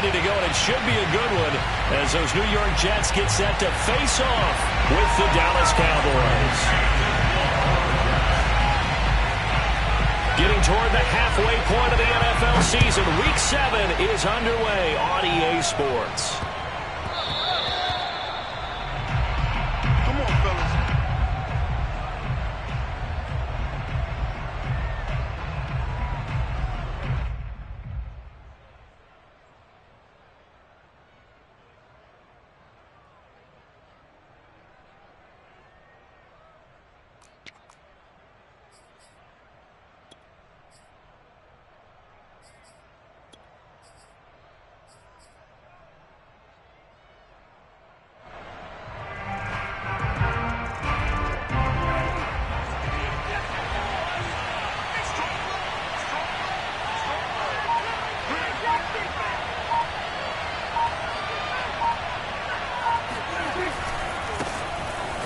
ready to go, and it should be a good one as those New York Jets get set to face off with the Dallas Cowboys. Getting toward the halfway point of the NFL season, Week 7 is underway on EA Sports. Come on, fellas.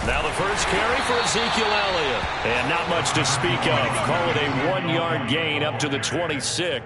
Now the first carry for Ezekiel Elliott. And not much to speak of. Call it a 1-yard gain up to the 26.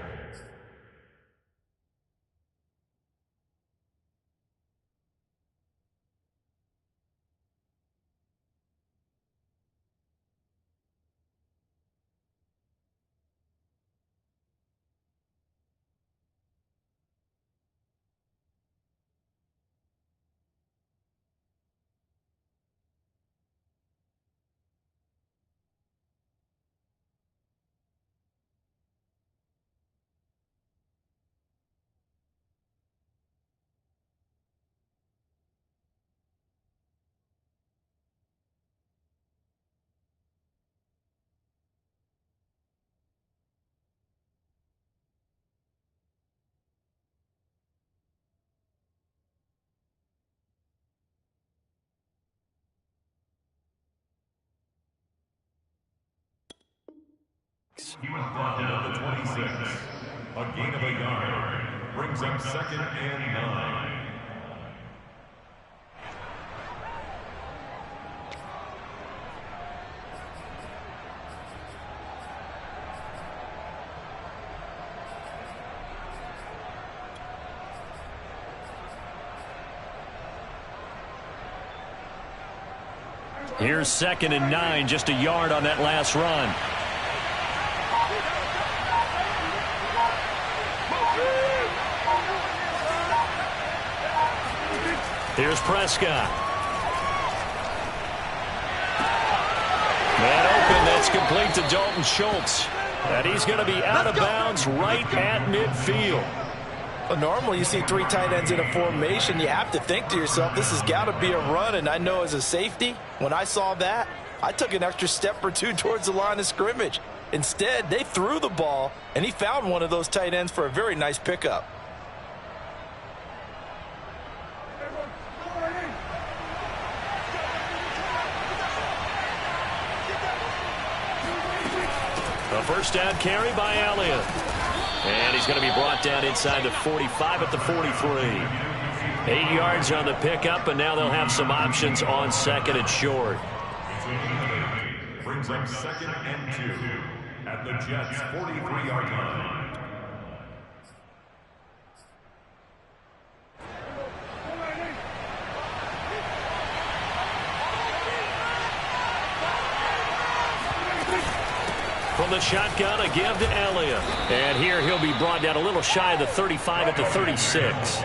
He was brought down to 26. A gain of a yard brings up 2nd and 9. Here's 2nd and 9, just a yard on that last run. Here's Prescott. Man open, that's complete to Dalton Schultz. And he's going to be out of bounds right at midfield. Well, normally you see 3 tight ends in a formation. You have to think to yourself, this has got to be a run. And I know as a safety, when I saw that, I took an extra step or 2 towards the line of scrimmage. Instead, they threw the ball, and he found one of those tight ends for a very nice pickup. A first down carry by Elliott. And he's going to be brought down inside the 45 at the 43. 8 yards on the pickup, and now they'll have some options on 2nd and short. Brings up 2nd and 2 at the Jets' 43-yard line. From the shotgun, a give to Elliott. And here he'll be brought down a little shy of the 35 at the 36.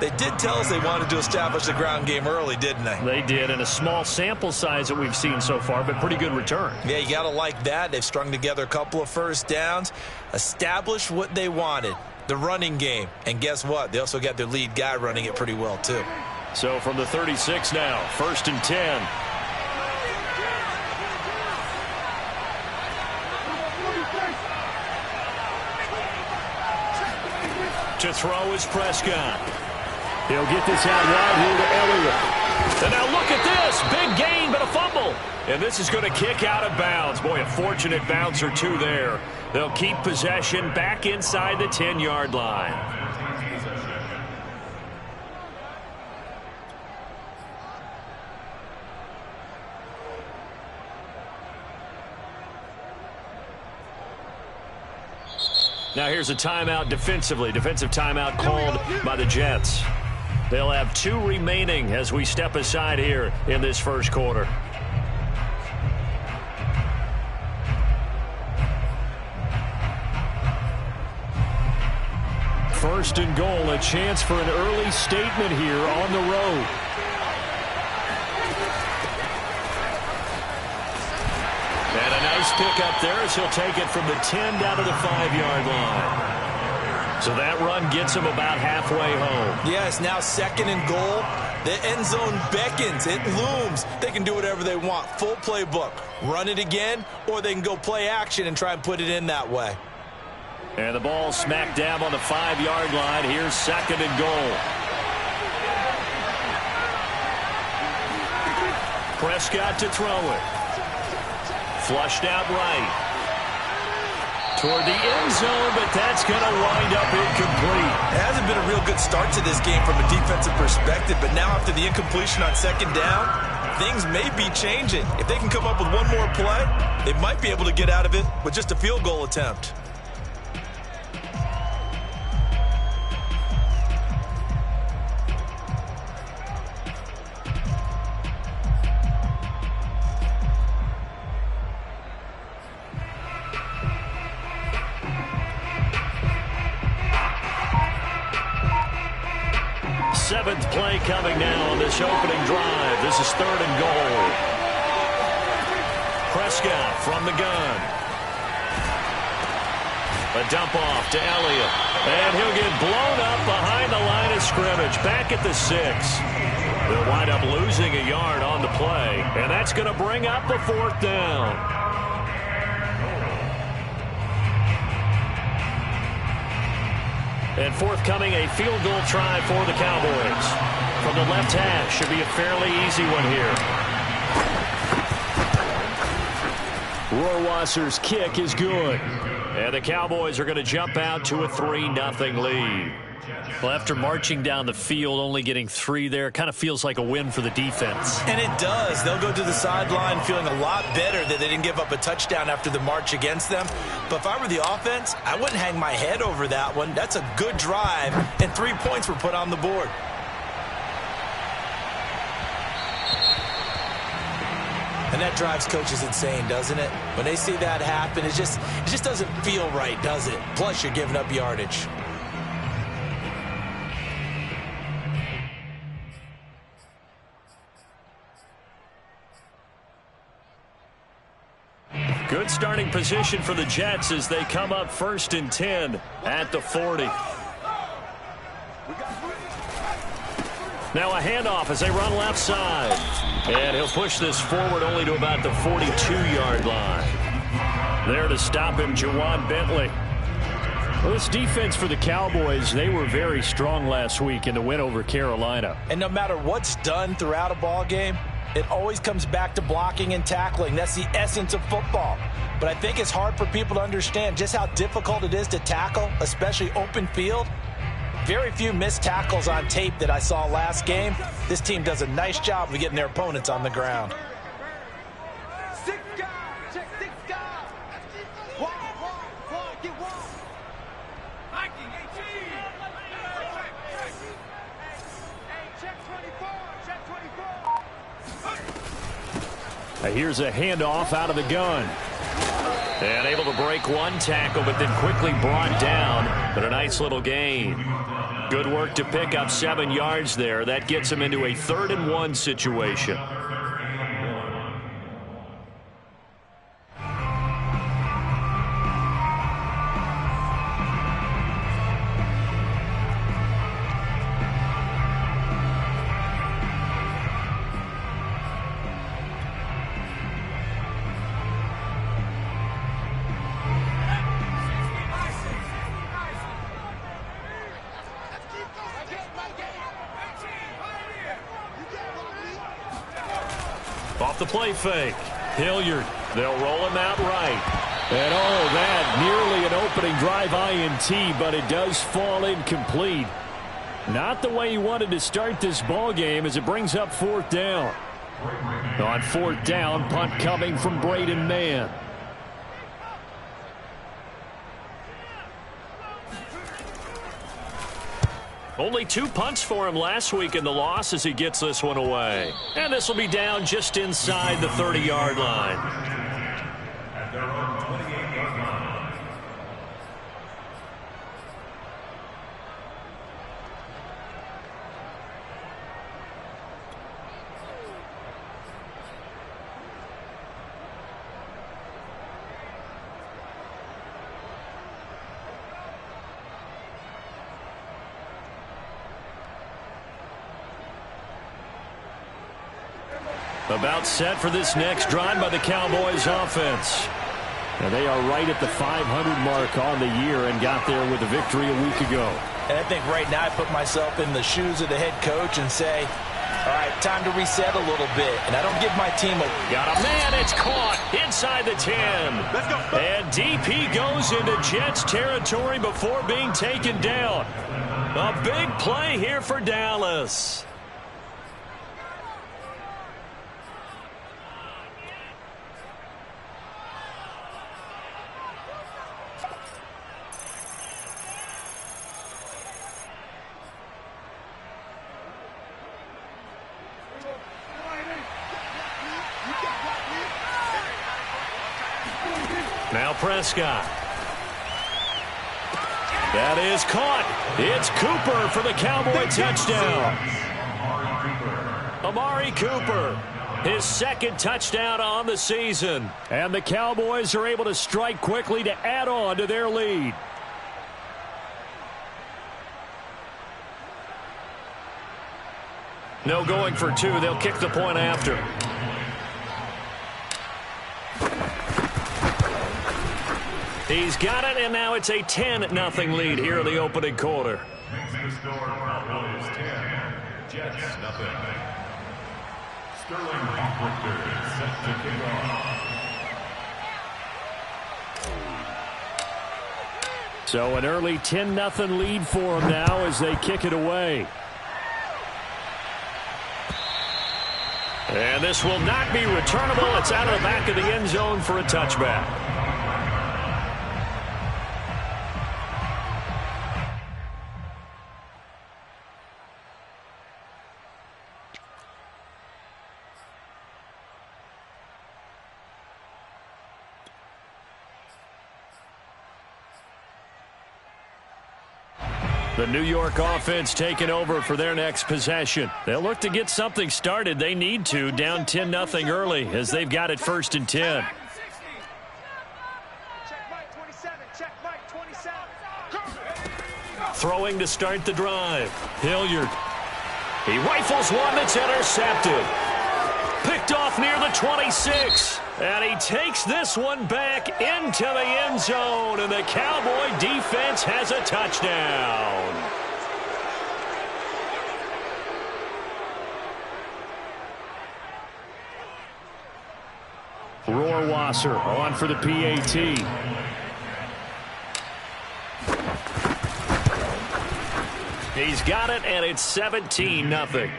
They did tell us they wanted to establish the ground game early, didn't they? They did, and a small sample size that we've seen so far, but pretty good return. Yeah, you got to like that. They've strung together a couple of first downs, established what they wanted, the running game. And guess what? They also got their lead guy running it pretty well, too. So from the 36 now, 1st and 10. To throw is Prescott. He'll get this out wide here to Elliott. And now look at this. Big gain, but a fumble. And this is going to kick out of bounds. Boy, a fortunate bounce or 2 there. They'll keep possession back inside the 10-yard line. Now here's a timeout defensively. Defensive timeout called by the Jets. They'll have 2 remaining as we step aside here in this first quarter. First and goal, a chance for an early statement here on the road. And a nice pick up there as he'll take it from the 10 down to the 5-yard line. So that run gets him about halfway home. Yeah, it's now 2nd and goal. The end zone beckons. It looms. They can do whatever they want. Full playbook. Run it again, or they can go play action and try and put it in that way. And the ball smack dab on the 5-yard line. Here's 2nd and goal. Prescott to throw it. Flushed out right. Toward the end zone, but that's going to wind up incomplete. It hasn't been a real good start to this game from a defensive perspective, but now after the incompletion on 2nd down, things may be changing. If they can come up with one more play, they might be able to get out of it with just a field goal attempt. Seventh play coming now on this opening drive. This is 3rd and goal. Prescott from the gun. A dump off to Elliott. And he'll get blown up behind the line of scrimmage. Back at the 6. They'll wind up losing a yard on the play. And that's going to bring up the 4th down. And forthcoming, a field goal try for the Cowboys. From the left hash, should be a fairly easy one here. Rohrwasser's kick is good. And the Cowboys are going to jump out to a 3-0 lead. Well, after marching down the field, only getting 3 there, kind of feels like a win for the defense. And it does. They'll go to the sideline feeling a lot better that they didn't give up a touchdown after the march against them. But if I were the offense, I wouldn't hang my head over that one. That's a good drive, and 3 points were put on the board. And that drives coaches insane, doesn't it? When they see that happen, it just doesn't feel right, does it? Plus, you're giving up yardage. Good starting position for the Jets as they come up 1st and 10 at the 40. Now a handoff as they run left side. And he'll push this forward only to about the 42-yard line. There to stop him, Jawan Bentley. Well, this defense for the Cowboys, they were very strong last week in the win over Carolina. And no matter what's done throughout a ball game, it always comes back to blocking and tackling. That's the essence of football. But I think it's hard for people to understand just how difficult it is to tackle, especially open field. Very few missed tackles on tape that I saw last game. This team does a nice job of getting their opponents on the ground. 6 guys. Check 6 guys. One, get one. Hiking 18. Hey, check 24. Check 24. Here's a handoff out of the gun. And able to break one tackle, but then quickly brought down. But a nice little gain. Good work to pick up 7 yards there. That gets him into a 3rd and 1 situation. Off the play fake. Hilliard. They'll roll him out right. And oh, that nearly an opening drive INT, but it does fall incomplete. Not the way he wanted to start this ball game as it brings up 4th down. On 4th down, punt coming from Braden Mann. Only 2 punts for him last week in the loss as he gets this one away. And this will be down just inside the 30-yard line. At their own 28-yard line. About set for this next drive by the Cowboys offense. And they are right at the 500 mark on the year and got there with a victory a week ago. And I think right now I put myself in the shoes of the head coach and say, all right, time to reset a little bit. And I don't give my team a... Got a man, it's caught inside the 10. Let's go. And DP goes into Jets territory before being taken down. A big play here for Dallas. Now Prescott. That is caught. It's Cooper for the Cowboy touchdown. Amari Cooper, his second touchdown on the season. And the Cowboys are able to strike quickly to add on to their lead. No going for 2. They'll kick the point after. He's got it, and now it's a 10-0 lead here in the opening quarter. Makes the score Cowboys 10, Jets nothing. Sterling Hofflichter set to kick off. So an early 10-0 lead for them now as they kick it away. And this will not be returnable. It's out of the back of the end zone for a touchback. The New York offense taking over for their next possession. They'll look to get something started. They need to, down 10-0 early as they've got it 1st and 10. Check Mike 27. Check Mike 27. Throwing to start the drive. Hilliard. He rifles one that's intercepted. Picked off near the 26. And he takes this one back into the end zone. And the Cowboy defense has a touchdown. Rohrwasser on for the PAT. He's got it, and it's 17-0.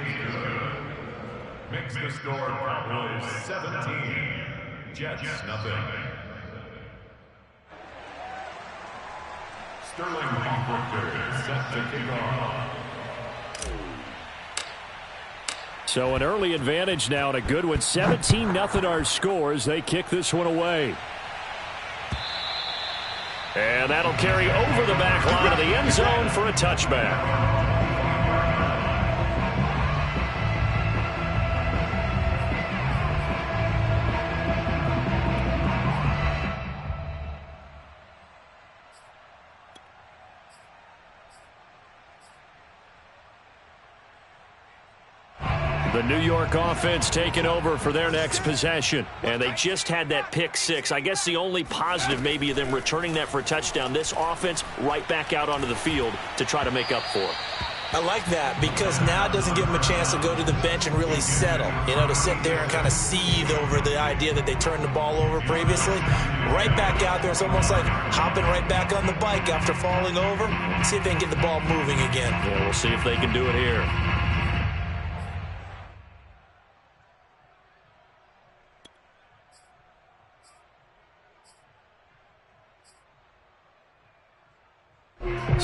Makes the score Cowboys 17, Jets nothing. Sterling Hofflichter set to kick off. So an early advantage now and a good one. 17-0 our scores. They kick this one away. And that'll carry over the back line of the end zone for a touchback. The New York offense taking over for their next possession. And they just had that pick 6. I guess the only positive maybe of them returning that for a touchdown. This offense right back out onto the field to try to make up for it. I like that because now it doesn't give them a chance to go to the bench and really settle. You know, to sit there and kind of seethe over the idea that they turned the ball over previously. Right back out there. It's almost like hopping right back on the bike after falling over. See if they can get the ball moving again. Yeah, we'll see if they can do it here.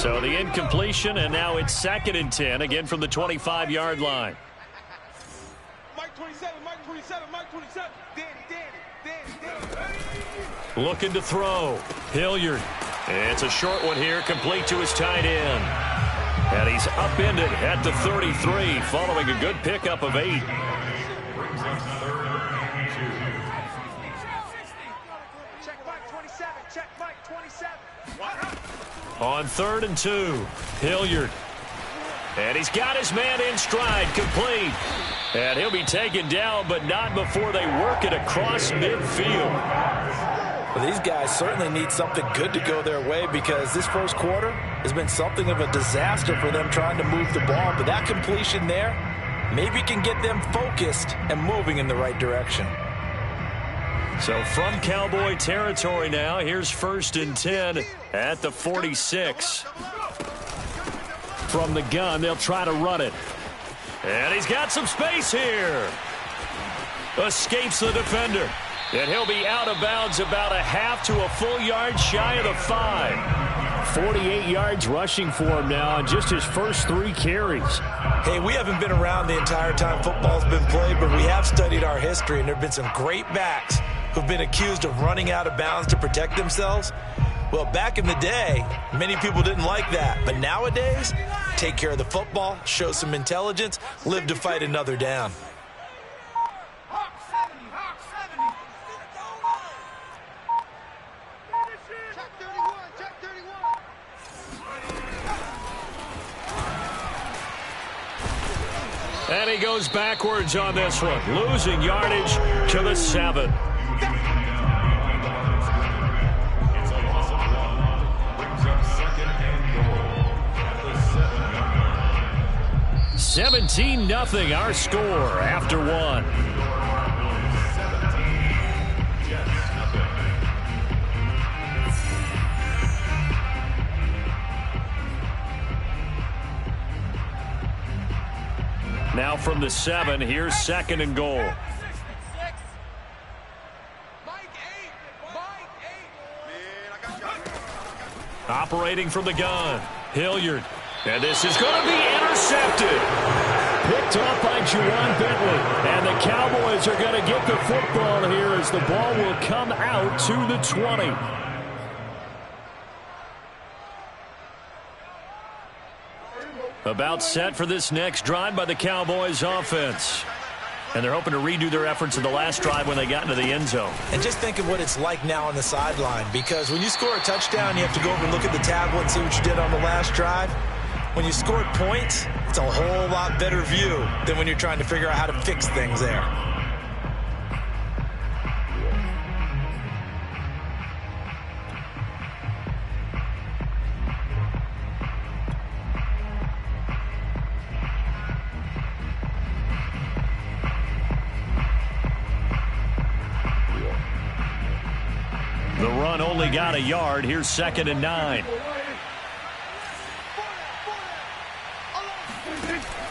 So the incompletion, and now it's 2nd and 10, again from the 25-yard line. Mike 27, Mike 27, Mike 27. Danny. Looking to throw. Hilliard. It's a short one here, complete to his tight end. And he's upended at the 33, following a good pickup of 8. Brings up 3rd and 2. Check Mike 27. Check Mike 27. On 3rd and 2, Hilliard. And he's got his man in stride, complete. And he'll be taken down, but not before they work it across midfield. Well, these guys certainly need something good to go their way because this first quarter has been something of a disaster for them trying to move the ball. But that completion there maybe can get them focused and moving in the right direction. So from Cowboy territory now, here's 1st and 10 at the 46. From the gun, they'll try to run it. And he's got some space here. Escapes the defender. And he'll be out of bounds about a half to a full yard shy of the 5. 48 yards rushing for him now on just his first 3 carries. Hey, we haven't been around the entire time football's been played, but we have studied our history, and there have been some great backs who've been accused of running out of bounds to protect themselves. Well, back in the day, many people didn't like that. But nowadays, take care of the football, show some intelligence, live to fight another down. Check 31. Check 31. And he goes backwards on this one, losing yardage to the 7. It's a loss of 1. Brings up 2nd and goal at the 7-yard line. 17-0 our score after 1. 17, Jets nothing. Now from the 7, here's 2nd and goal. Mike 8. Man, I got you. Operating from the gun, Hilliard. And this is going to be intercepted. Picked off by Juwan Bentley. And the Cowboys are going to get the football here as the ball will come out to the 20. About set for this next drive by the Cowboys offense. And they're hoping to redo their efforts in the last drive when they got into the end zone. And just think of what it's like now on the sideline, because when you score a touchdown, you have to go over and look at the tablet and see what you did on the last drive. When you scored points, it's a whole lot better view than when you're trying to figure out how to fix things there. The run only got a yard. Here's 2nd and 9.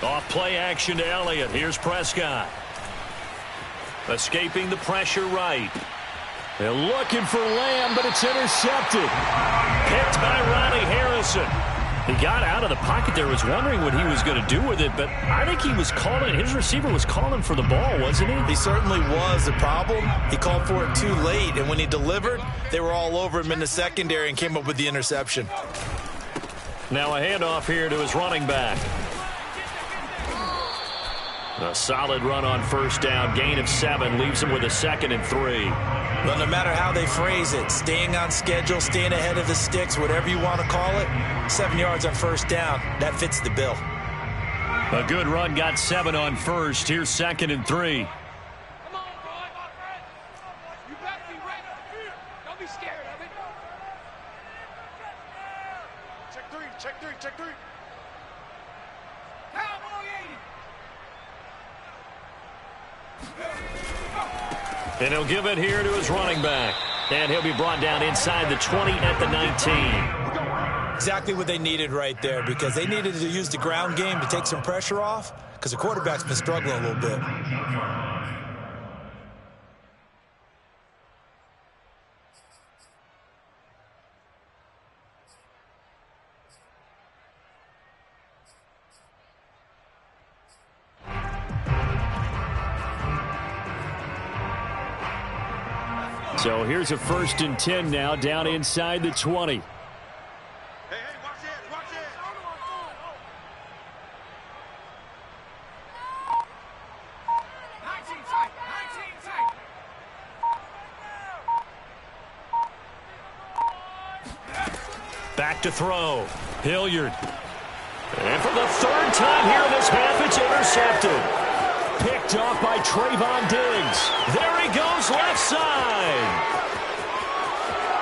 Off play action to Elliott. Here's Prescott. Escaping the pressure right. They're looking for Lamb, but it's intercepted. Picked by Ronnie Harrison. He got out of the pocket there, was wondering what he was going to do with it, but I think he was calling, his receiver was calling for the ball, wasn't he? He certainly was. The problem, he called for it too late, and when he delivered, they were all over him in the secondary and came up with the interception. Now a handoff here to his running back. A solid run on first down. Gain of 7 leaves him with a 2nd and 3. But no matter how they phrase it, staying on schedule, staying ahead of the sticks, whatever you want to call it, 7 yards on first down, that fits the bill. A good run, got 7 on first. Here's 2nd and 3. Come on, boy, my friend. You better be right up the field. Don't be scared of it. Check 3. Check 3. Check 3. Cowboy 80. And he'll give it here to his running back. And he'll be brought down inside the 20 at the 19. Exactly what they needed right there, because they needed to use the ground game to take some pressure off, because the quarterback's been struggling a little bit. So here's a 1st and 10 now down inside the 20. Hey, watch it, watch it. Back to throw. Hilliard. And for the 3rd time here in this half, it's intercepted. Picked off by Trayvon Diggs. There he goes left side.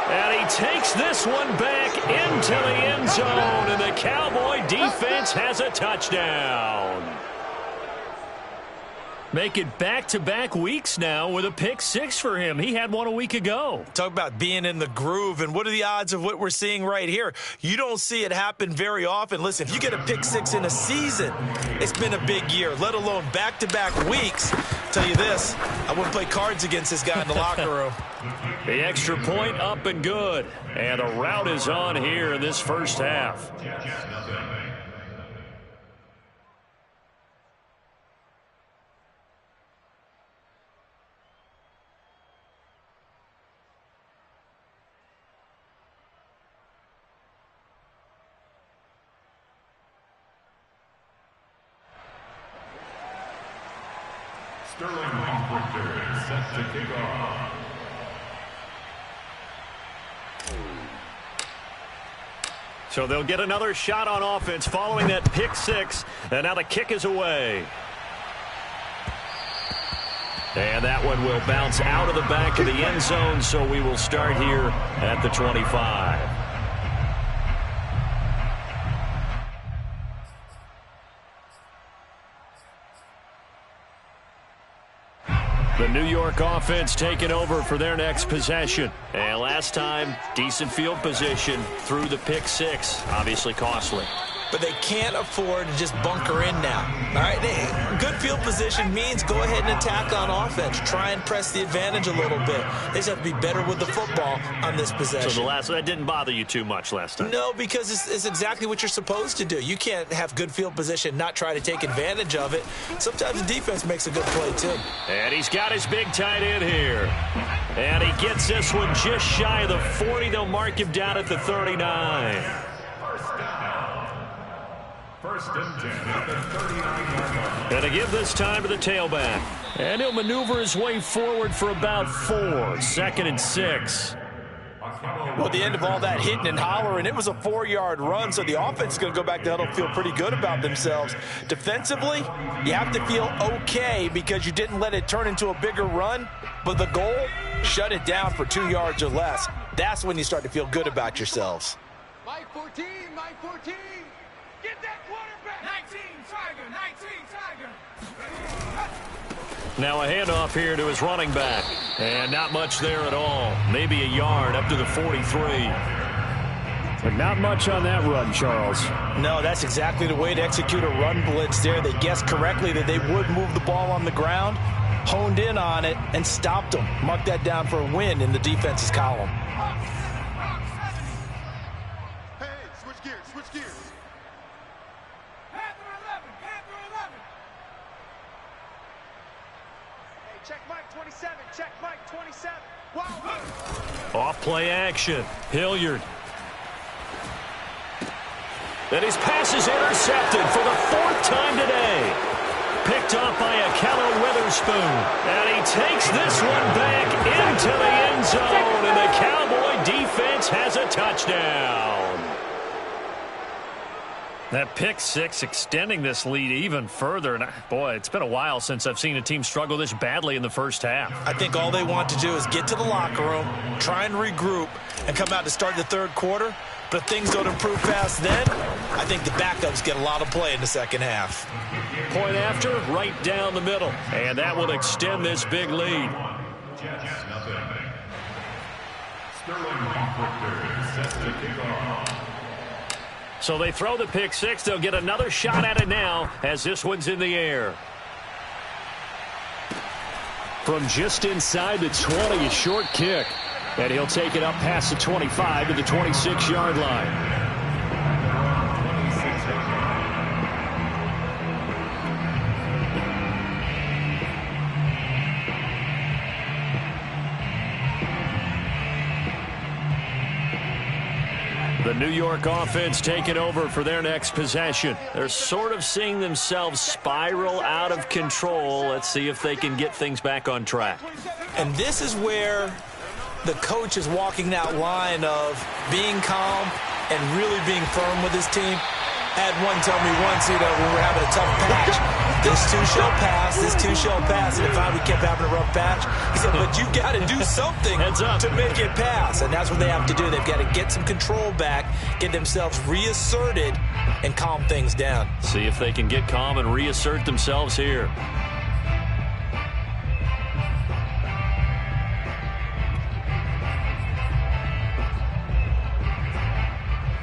And he takes this one back into the end zone, and the Cowboy defense has a touchdown. Make it back-to-back weeks now with a pick 6 for him. He had one a week ago. Talk about being in the groove, and what are the odds of what we're seeing right here? You don't see it happen very often. Listen, if you get a pick 6 in a season, it's been a big year, let alone back-to-back weeks. I'll tell you this, I wouldn't play cards against this guy in the locker room. The extra point up and good. And the route is on here in this first half. Sterling Winkler set to kick off. So they'll get another shot on offense following that pick 6. And now the kick is away. And that one will bounce out of the back of the end zone, so we will start here at the 25. The New York offense taking over for their next possession. And last time, decent field position through the pick 6. Obviously costly. But they can't afford to just bunker in now. All right, good field position means go ahead and attack on offense. Try and press the advantage a little bit. They just have to be better with the football on this possession. So that didn't bother you too much last time? No, because it's exactly what you're supposed to do. You can't have good field position, not try to take advantage of it. Sometimes the defense makes a good play, too. And he's got his big tight end here. And he gets this one just shy of the 40. They'll mark him down at the 39. First and 10 at the 39-yard line. And to give this time to the tailback. And he'll maneuver his way forward for about 4. 2nd and 6. Well, at the end of all that hitting and hollering, it was a 4-yard run, so the offense is going to go back to huddle, feel pretty good about themselves. Defensively, you have to feel okay because you didn't let it turn into a bigger run, but the goal, shut it down for 2 yards or less. That's when you start to feel good about yourselves. Mike 14, Mike 14. Get that quarterback. 19, Tiger, 19, Tiger. Now a handoff here to his running back. And not much there at all. Maybe a yard up to the 43. But not much on that run, Charles. No, that's exactly the way to execute a run blitz there. They guessed correctly that they would move the ball on the ground, honed in on it, and stopped them. Mark that down for a win in the defense's column. Hey, switch gears, switch gears. Panther 11, Panther 11. Hey, check Mike 27, check Mike 27. Wow. Off play action. Hilliard. And his pass is intercepted for the 4th time today. Picked off by Akello Witherspoon. And he takes this one back into the end zone. And the Cowboy defense has a touchdown. That pick 6 extending this lead even further. And boy, it's been a while since I've seen a team struggle this badly in the first half. I think all they want to do is get to the locker room, try and regroup, and come out to start the 3rd quarter. But if things don't improve fast then, I think the backups get a lot of play in the second half. Point after, right down the middle. And that will extend this big lead. Jets nothing. Sterling Winkler set to kick off. So they throw the pick 6. They'll get another shot at it now as this one's in the air. From just inside the 20, a short kick. And he'll take it up past the 25 to the 26-yard line. New York offense taking over for their next possession. They're sort of seeing themselves spiral out of control. Let's see if they can get things back on track. And this is where the coach is walking that line of being calm and really being firm with his team. I had one tell me once, when we're having a tough patch, this too shall pass, this too shall pass. And if we kept having a rough patch, he said, but you got to do something to make it pass. And that's what they have to do. They've got to get some control back, get themselves reasserted, and calm things down. See if they can get calm and reassert themselves here.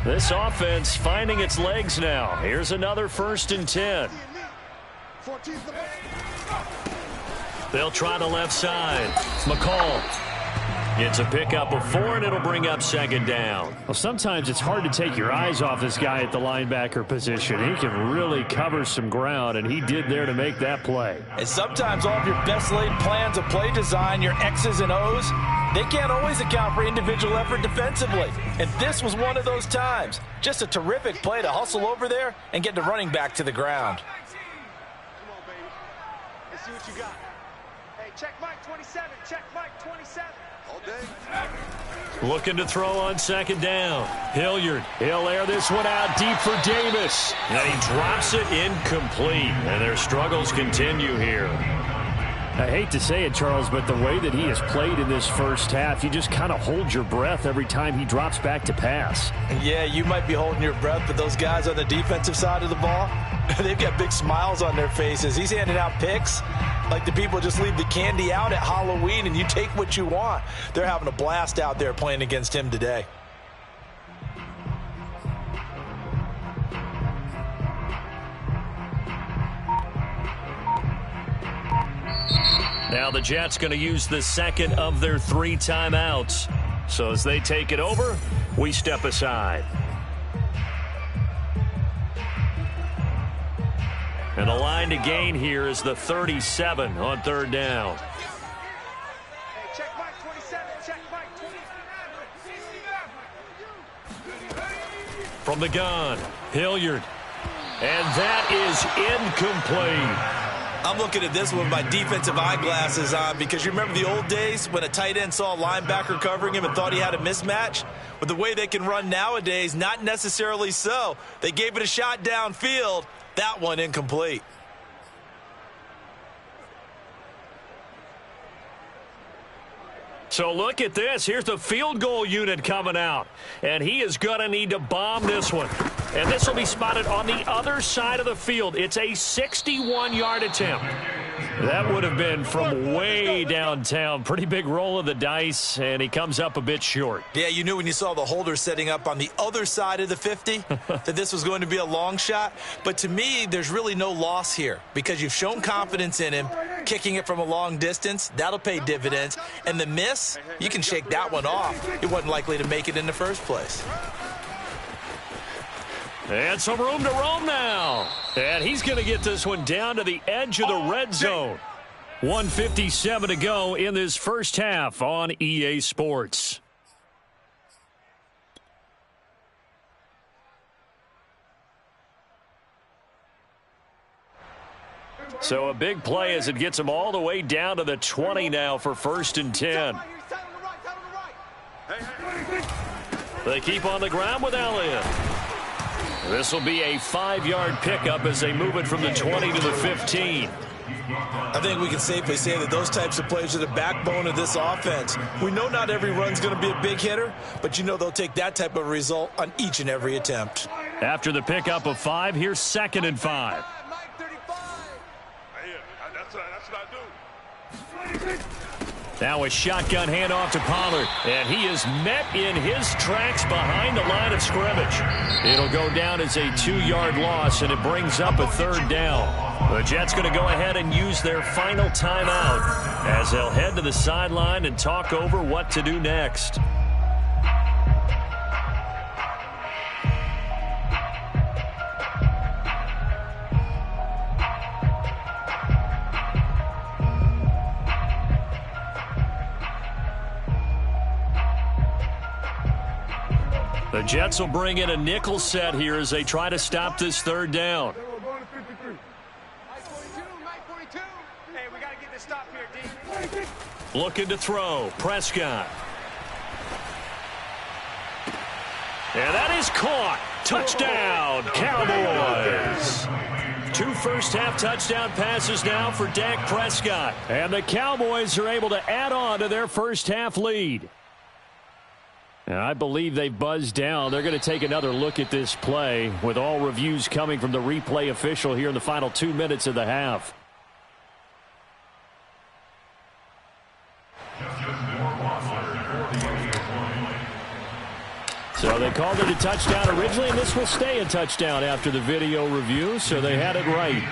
This offense finding its legs now. Here's another 1st and 10. They'll try the left side. McCall gets a pickup of 4, and it'll bring up 2nd down. Well, sometimes it's hard to take your eyes off this guy at the linebacker position. He can really cover some ground, and he did there to make that play. And sometimes all of your best laid plans of play design, your X's and O's, they can't always account for individual effort defensively. And this was one of those times. Just a terrific play to hustle over there and get the running back to the ground. Come on, baby. Let's see what you got. Hey, check Mike 27. Check Mike 27. All day. Looking to throw on 2nd down. Hilliard, he'll air this one out deep for Davis. And he drops it incomplete. And their struggles continue here. I hate to say it, Charles, but the way that he has played in this first half, you just kind of hold your breath every time he drops back to pass. Yeah, you might be holding your breath, but those guys on the defensive side of the ball, they've got big smiles on their faces. He's handing out picks like the people just leave the candy out at Halloween and you take what you want. They're having a blast out there playing against him today. Now the Jets going to use the 2nd of their 3 timeouts. So as they take it over, we step aside. And the line to gain here is the 37 on 3rd down. Hey, check Mike 27. Check Mike 27. From the gun, Hilliard. And that is incomplete. I'm looking at this one with my defensive eyeglasses on because you remember the old days when a tight end saw a linebacker covering him and thought he had a mismatch? With the way they can run nowadays, not necessarily so. They gave it a shot downfield. That one incomplete. So look at this. Here's the field goal unit coming out. And he is going to need to bomb this one. And this will be spotted on the other side of the field. It's a 61-yard attempt. That would have been from way downtown. Pretty big roll of the dice, and he comes up a bit short. Yeah, you knew when you saw the holder setting up on the other side of the 50 that this was going to be a long shot. But to me, there's really no loss here because you've shown confidence in him. Kicking it from a long distance, that'll pay dividends. And the miss, you can shake that one off. It wasn't likely to make it in the first place. And some room to roam now. And he's going to get this one down to the edge of the red zone. 1:57 to go in this first half on EA Sports. So a big play as it gets them all the way down to the 20 now for 1st and 10. They keep on the ground with Elliott. This will be a 5-yard pickup as they move it from the 20 to the 15. I think we can safely say that those types of plays are the backbone of this offense. We know not every run's going to be a big hitter, but you know they'll take that type of result on each and every attempt. After the pickup of 5, here's 2nd and 5. Now a shotgun handoff to Pollard, and he is met in his tracks behind the line of scrimmage. It'll go down as a 2-yard loss, and it brings up a 3rd down. The Jets going to go ahead and use their final timeout as they'll head to the sideline and talk over what to do next. The Jets will bring in a nickel set here as they try to stop this third down. Hey, we got to get this stop here, D. Looking to throw. Prescott. And that is caught. Touchdown, Cowboys. 2 first-half touchdown passes now for Dak Prescott. And the Cowboys are able to add on to their first-half lead. And I believe they've buzzed down. They're going to take another look at this play with all reviews coming from the replay official here in the final 2 minutes of the half. So they called it a touchdown originally, and this will stay a touchdown after the video review, so they had it right.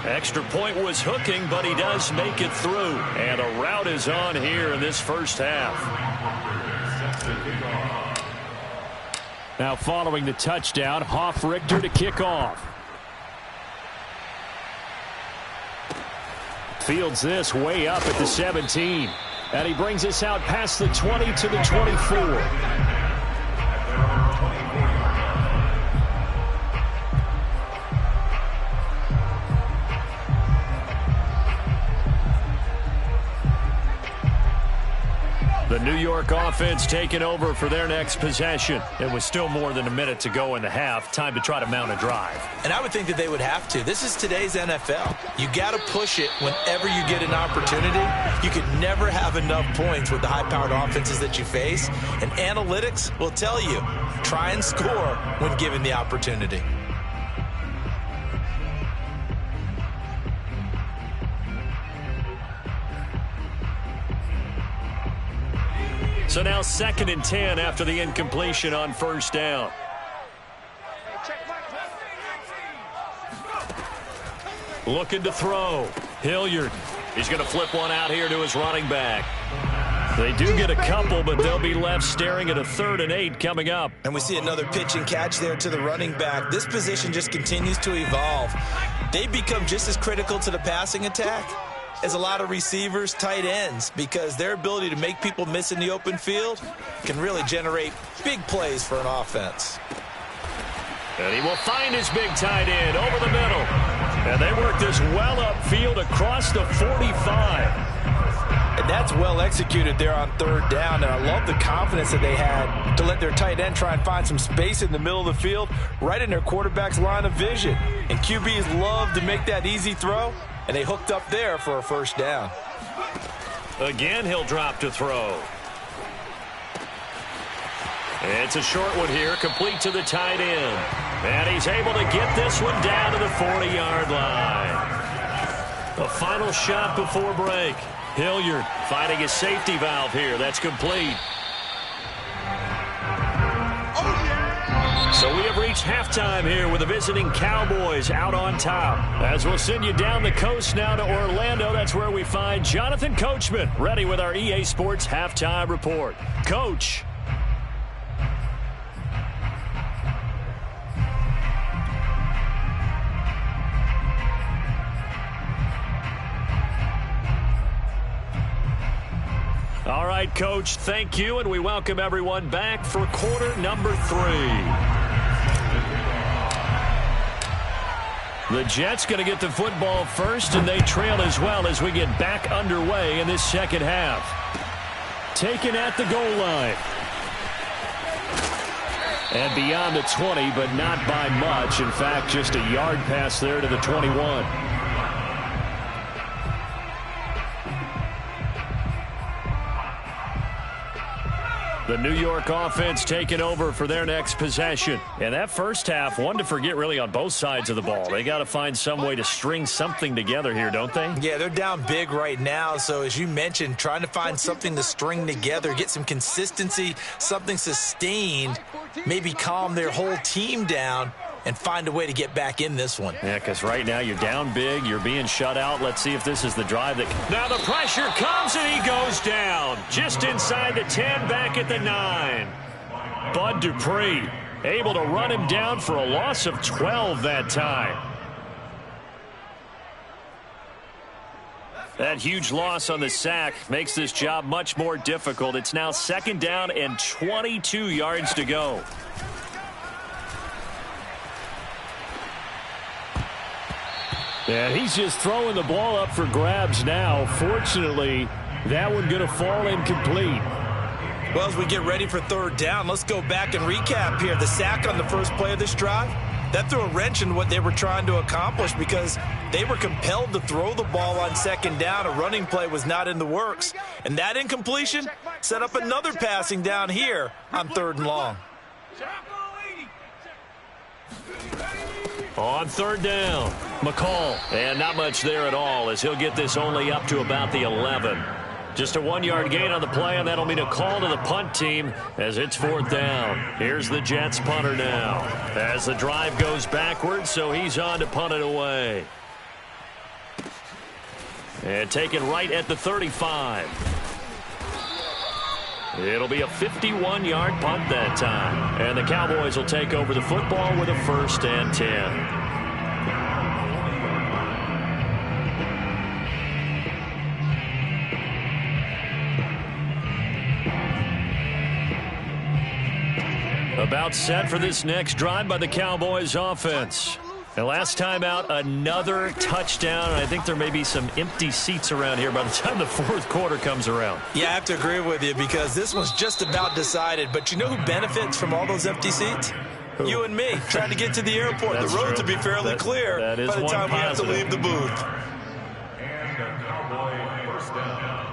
Extra point was hooking, but he does make it through. And a route is on here in this first half. Now following the touchdown, Hoff-Richter to kick off. Fields this way up at the 17. And he brings us out past the 20 to the 24. The New York offense taking over for their next possession. It was still more than a minute to go in the half. Time to try to mount a drive. And I would think that they would have to. This is today's NFL. You got to push it whenever you get an opportunity. You could never have enough points with the high-powered offenses that you face. And analytics will tell you, try and score when given the opportunity. So now 2nd and 10 after the incompletion on first down. Looking to throw. Hilliard. He's going to flip one out here to his running back. They do get a couple, but they'll be left staring at a 3rd and 8 coming up. And we see another pitch and catch there to the running back. This position just continues to evolve. They become just as critical to the passing attack as a lot of receivers, tight ends, because their ability to make people miss in the open field can really generate big plays for an offense. And he will find his big tight end over the middle. And they work this well upfield across the 45. And that's well executed there on 3rd down. And I love the confidence that they had to let their tight end try and find some space in the middle of the field, right in their quarterback's line of vision. And QBs love to make that easy throw. And they hooked up there for a first down. Again, he'll drop to throw. It's a short one here, complete to the tight end. And he's able to get this one down to the 40-yard line. The final shot before break. Hilliard finding his safety valve here. That's complete. So we have reached halftime here with the visiting Cowboys out on top. As we'll send you down the coast now to Orlando, that's where we find Jonathan Coachman ready with our EA Sports Halftime Report. Coach. All right, Coach, thank you, and we welcome everyone back for quarter number 3. The Jets going to get the football first, and they trail as well as we get back underway in this second half. Taken at the goal line. And beyond the 20, but not by much. In fact, just a yard pass there to the 21. The New York offense taking over for their next possession. And that first half, one to forget really on both sides of the ball. They got to find some way to string something together here, don't they? Yeah, they're down big right now. So as you mentioned, trying to find something to string together, get some consistency, something sustained, maybe calm their whole team down and find a way to get back in this one. Yeah, because right now you're down big, you're being shut out. Let's see if this is the drive that... Now the pressure comes and he goes down. Just inside the 10, back at the 9. Bud Dupree able to run him down for a loss of 12 that time. That huge loss on the sack makes this job much more difficult. It's now 2nd down and 22 yards to go. And he's just throwing the ball up for grabs now. Fortunately, that one going to fall incomplete. Well, as we get ready for 3rd down, let's go back and recap here. The sack on the first play of this drive, that threw a wrench in what they were trying to accomplish because they were compelled to throw the ball on 2nd down. A running play was not in the works. And that incompletion set up another passing down here on 3rd and long. On 3rd down, McCall. And not much there at all as he'll get this only up to about the 11. Just a 1-yard gain on the play, and that'll mean a call to the punt team as it's 4th down. Here's the Jets punter now as the drive goes backwards, so he's on to punt it away. And taken right at the 35. It'll be a 51-yard punt that time. And the Cowboys will take over the football with a 1st and 10. About set for this next drive by the Cowboys offense. And last time out, another touchdown. And I think there may be some empty seats around here by the time the 4th quarter comes around. Yeah, I have to agree with you because this was just about decided. But you know who benefits from all those empty seats? Who? You and me, trying to get to the airport. The road to be fairly clear by the time we have to leave the booth. And a Cowboy 1st down.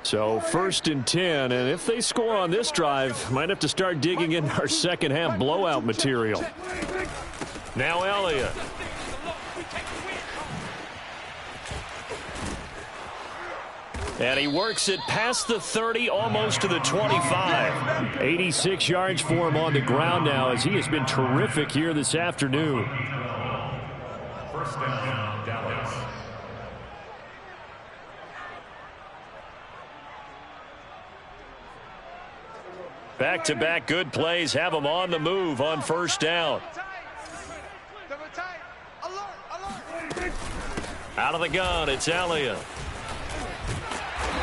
So 1st and 10, and if they score on this drive, might have to start digging in our second half blowout material. Now Elliott. And he works it past the 30, almost to the 25. 86 yards for him on the ground now as he has been terrific here this afternoon. 1st down, Dallas. Back-to-back good plays have him on the move on 1st down. Out of the gun, it's Elliott.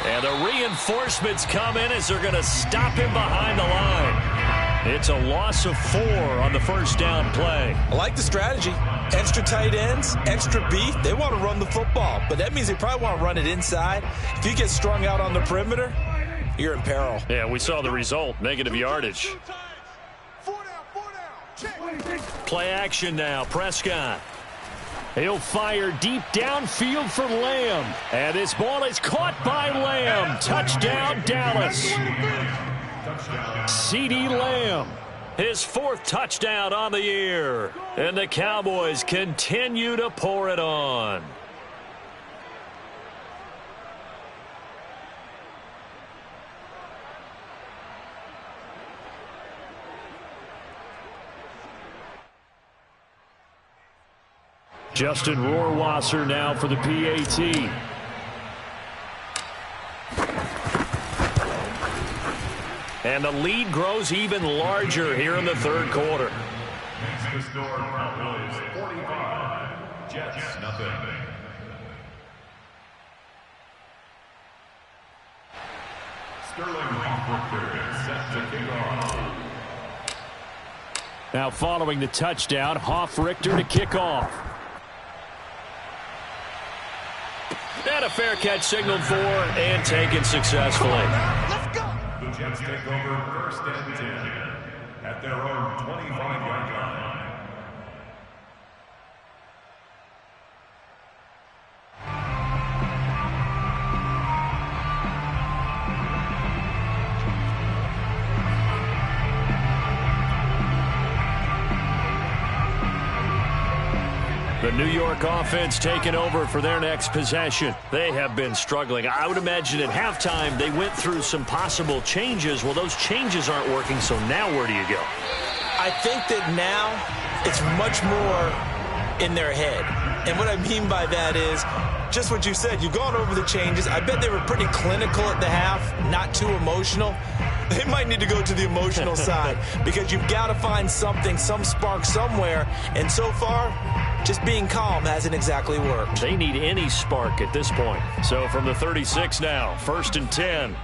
And the reinforcements come in as they're going to stop him behind the line. It's a loss of 4 on the 1st down play. I like the strategy. Extra tight ends, extra beef. They want to run the football, but that means they probably want to run it inside. If you get strung out on the perimeter, you're in peril. Yeah, we saw the result. Negative yardage. Play action now. Prescott. He'll fire deep downfield for Lamb. And this ball is caught by Lamb. Touchdown, Dallas. CeeDee Lamb. His 4th touchdown on the year. And the Cowboys continue to pour it on. Justin Rohrwasser now for the PAT. And the lead grows even larger here in the 3rd quarter. Next to score, Cowboys 45, Jets nothing. Sterling Hoffrichter set to kick off. Now following the touchdown, Hoffrichter to kick off. And a fair catch signaled for and taken successfully. Let's go. The Jets take over 1st and 10 at their own 25-yard line. The New York offense taking over for their next possession. They have been struggling. I would imagine at halftime they went through some possible changes. Well, those changes aren't working, so now where do you go? I think that now it's much more in their head. And what I mean by that is just what you said. You've gone over the changes. I bet they were pretty clinical at the half, not too emotional. They might need to go to the emotional side because you've got to find something, some spark somewhere. And so far, just being calm hasn't exactly worked. They need any spark at this point. So from the 36 now, 1st and 10.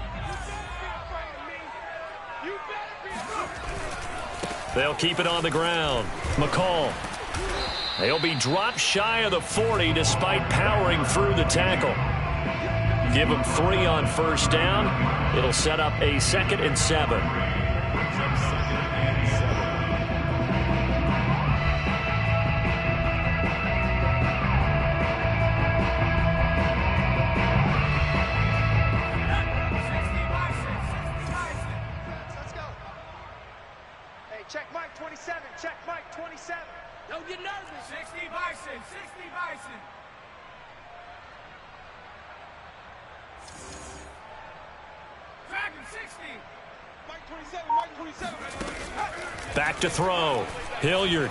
They'll keep it on the ground. McCall. They'll be dropped shy of the 40 despite powering through the tackle. Give them 3 on 1st down. It'll set up a 2nd and 7. Let's go. Hey, check Mike 27. Check Mike 27. Don't get nervous. 60 Bison. 60 Bison. Dragon 60. Mike 27. Mike 27. Back to throw. Hilliard.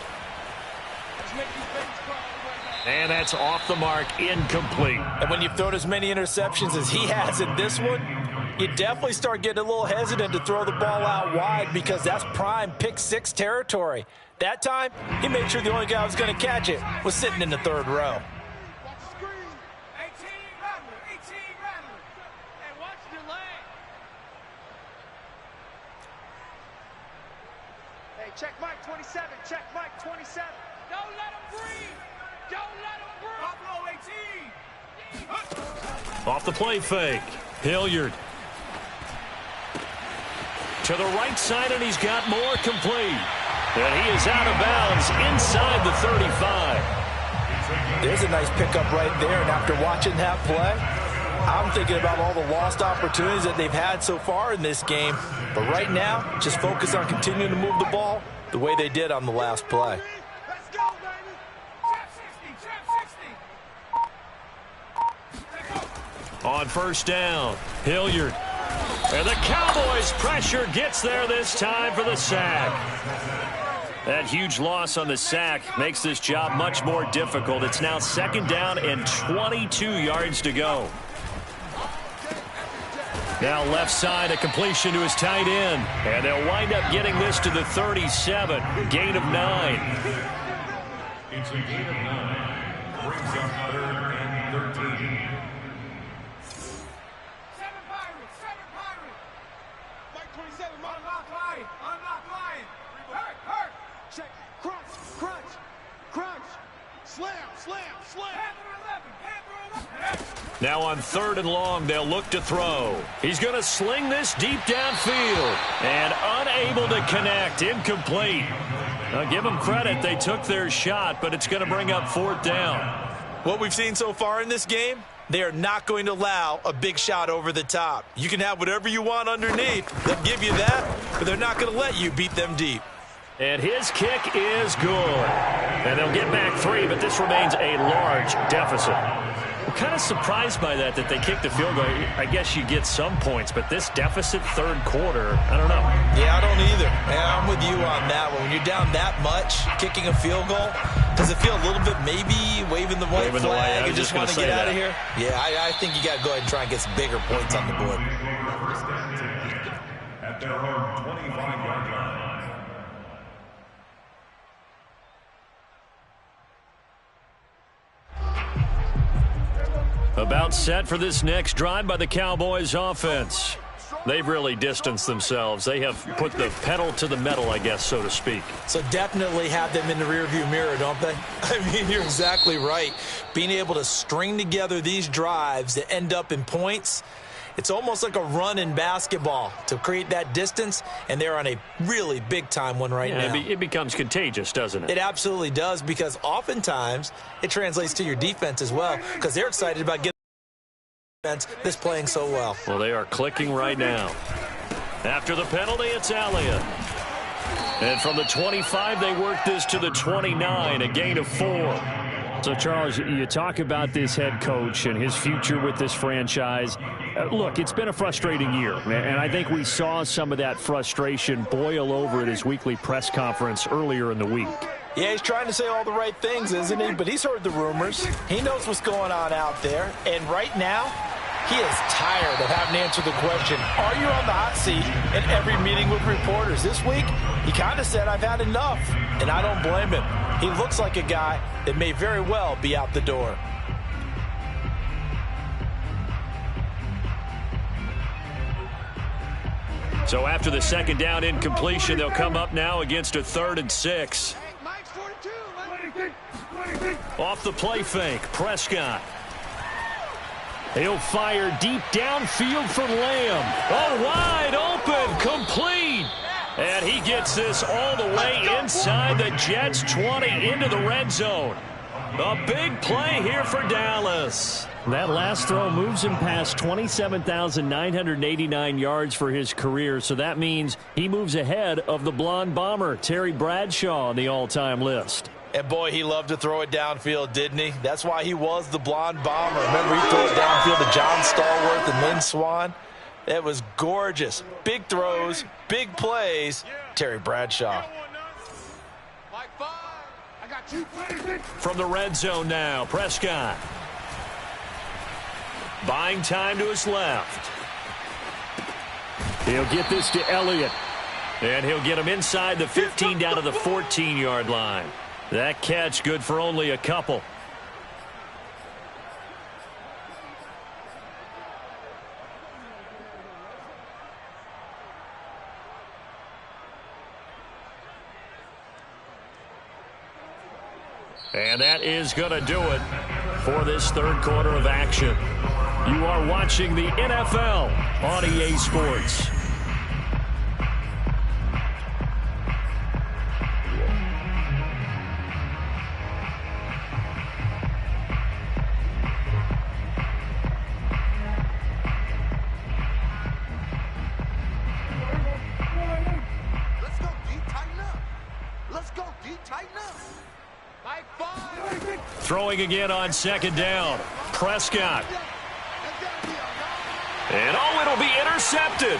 Let's make these babies cry. And that's off the mark, incomplete. And when you've thrown as many interceptions as he has in this one, you definitely start getting a little hesitant to throw the ball out wide because that's prime pick 6 territory. That time, he made sure the only guy who was going to catch it was sitting in the 3rd row. Watch the screen. 18 Rattler. 18 Rattler. Hey, watch the leg. Hey, check Mike 27. Check Mike 27. Don't let him breathe. Don't let him breathe. Buffalo 18. Off the play fake. Hilliard. To the right side, and he's got more complete. And he is out of bounds inside the 35. There's a nice pickup right there, and after watching that play, I'm thinking about all the lost opportunities that they've had so far in this game. But right now, just focus on continuing to move the ball the way they did on the last play. Let's go, baby. Trap 60. Trap 60. On 1st down, Hilliard. And the Cowboys' pressure gets there this time for the sack. That huge loss on the sack makes this job much more difficult. It's now 2nd down and 22 yards to go. Now left side, a completion to his tight end. And they'll wind up getting this to the 37. Gain of 9. It's a gain of 9. Brings up 3rd and 13. 7 Pirates. 7 Pirates. Mike 27. Mike. Unlock Lion. Unlock Lion. Hurt. Hurt. Check. Crunch. Crunch. Crunch. Slam. Slam. Slam. Panther 11. Panther 11. Now on 3rd and long, they'll look to throw. He's going to sling this deep downfield. And unable to connect. Incomplete. Now give them credit. They took their shot, but it's going to bring up 4th down. What we've seen so far in this game, they are not going to allow a big shot over the top. You can have whatever you want underneath. They'll give you that, but they're not going to let you beat them deep. And his kick is good. And they'll get back 3, but this remains a large deficit. I'm kind of surprised by that they kicked the field goal. I guess you get some points, but this deficit 3rd quarter, I don't know. Yeah, I don't either. Yeah, I'm with you on that one. When you're down that much, kicking a field goal, does it feel a little bit maybe waving the white flag and just want to get out of here? Yeah, I think you got to go ahead and try and get some bigger points on the board. At their own 25-yard line. About set for this next drive by the Cowboys offense. They've really distanced themselves. They have put the pedal to the metal, I guess, so to speak. So definitely have them in the rearview mirror, don't they? I mean, you're exactly right. Being able to string together these drives that end up in points, it's almost like a run in basketball to create that distance, and they're on a really big-time one right now. It becomes contagious, doesn't it? It absolutely does, because oftentimes it translates to your defense as well, because they're excited about getting defense that's playing so well. Well, they are clicking right now. After the penalty, it's Elliott. And from the 25, they work this to the 29, a gain of 4. So, Charles, you talk about this head coach and his future with this franchise. Look, it's been a frustrating year, and I think we saw some of that frustration boil over at his weekly press conference earlier in the week. Yeah, he's trying to say all the right things, isn't he? But he's heard the rumors. He knows what's going on out there. And right now, he is tired of having to answer the question, are you on the hot seat in every meeting with reporters? This week, he kind of said, I've had enough. And I don't blame him. He looks like a guy that may very well be out the door. So after the second down incompletion, they'll come up now against a 3rd and 6. Off the play fake, Prescott. He'll fire deep downfield for Lamb. Oh, wide open, complete. And he gets this all the way inside the Jets' 20 into the red zone. A big play here for Dallas. That last throw moves him past 27,989 yards for his career, so that means he moves ahead of the blonde bomber, Terry Bradshaw, on the all-time list. And boy, he loved to throw it downfield, didn't he? That's why he was the blonde bomber. Remember, he threw it downfield to John Stallworth and Lynn Swann? It was gorgeous. Big throws, big plays. Terry Bradshaw. From the red zone now, Prescott. Buying time to his left. He'll get this to Elliott. And he'll get him inside the 15 down to the 14-yard line. That catch good for only a couple. And that is going to do it for this third quarter of action. You are watching the NFL on EA Sports. Let's go deep, tighten up. Let's go deep, tighten up. Throwing again on second down. Prescott. And it'll be intercepted.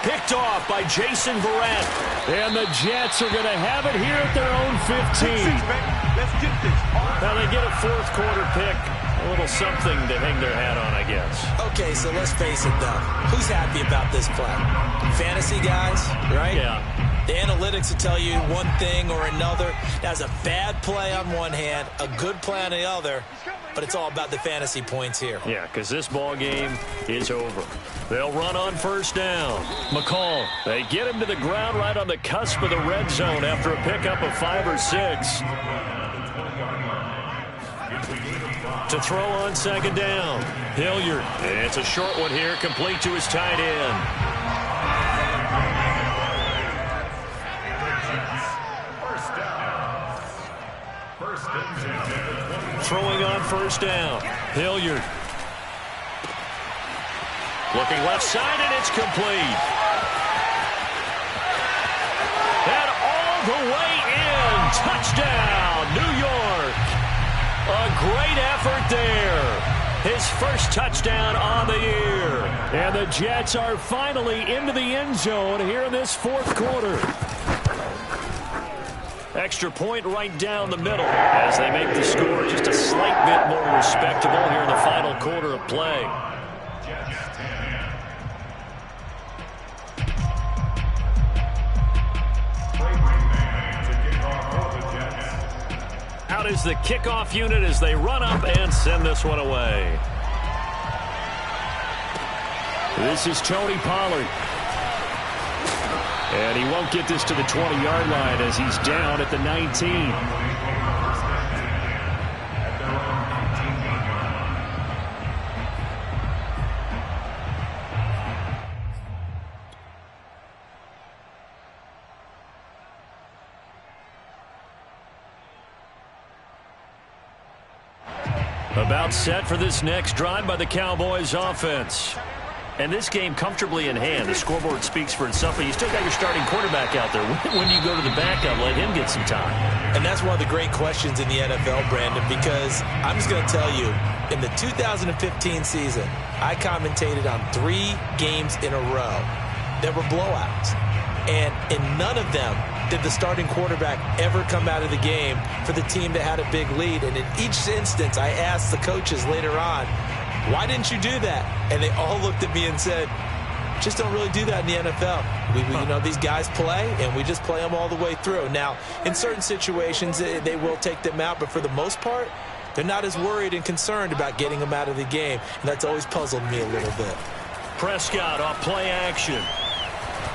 Picked off by Jason Verrett. And the Jets are going to have it here at their own 15. Let's get this. Now they get a fourth quarter pick. A little something to hang their hat on, I guess. Okay, so let's face it, though. Who's happy about this play? Fantasy guys, right? Yeah. The analytics will tell you one thing or another. That's a bad play on one hand, a good play on the other, but it's all about the fantasy points here. Yeah, because this ball game is over. They'll run on first down. McCall, they get him to the ground right on the cusp of the red zone after a pickup of 5 or 6. To throw on second down. Hilliard. It's a short one here, complete to his tight end. Throwing on first down. Hilliard. Looking left side, and it's complete. And all the way in. Touchdown, New York. A great effort there. His first touchdown on the year. And the Jets are finally into the end zone here in this fourth quarter. Extra point right down the middle as they make the score just a slight bit more respectable here in the final quarter of play. Out is the kickoff unit as they run up and send this one away. This is Tony Pollard. And he won't get this to the 20-yard line as he's down at the 19. About set for this next drive by the Cowboys offense. And this game comfortably in hand. The scoreboard speaks for itself, but you still got your starting quarterback out there. When do you go to the backup, let him get some time? And that's one of the great questions in the NFL, Brandon, because I'm just going to tell you, in the 2015 season, I commentated on 3 games in a row that were blowouts. And in none of them did the starting quarterback ever come out of the game for the team that had a big lead? And in each instance, I asked the coaches later on, why didn't you do that? And they all looked at me and said, just don't really do that in the NFL. These guys play, and we just play them all the way through. Now, in certain situations, they will take them out, but for the most part, they're not as worried and concerned about getting them out of the game, and that's always puzzled me a little bit. Prescott off play action.